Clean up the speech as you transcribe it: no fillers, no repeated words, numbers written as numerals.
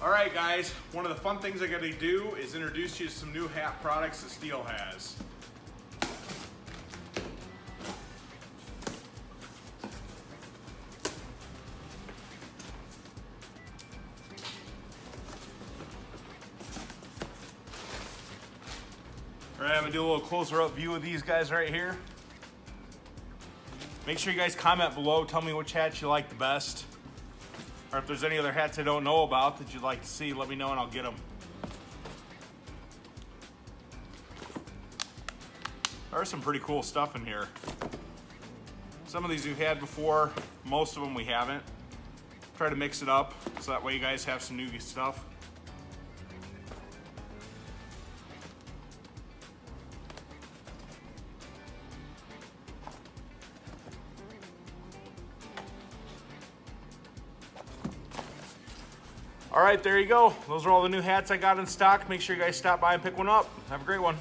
All right, guys, one of the fun things I got to do is introduce you to some new hat products that Stihl has. All right, I'm gonna do a little closer up view of these guys right here. Make sure you guys comment below, tell me which hats you like the best. Or if there's any other hats I don't know about that you'd like to see, let me know and I'll get them. There's some pretty cool stuff in here. Some of these we've had before, most of them we haven't. Try to mix it up so that way you guys have some new stuff. All right, there you go. Those are all the new hats I got in stock. Make sure you guys stop by and pick one up. Have a great one.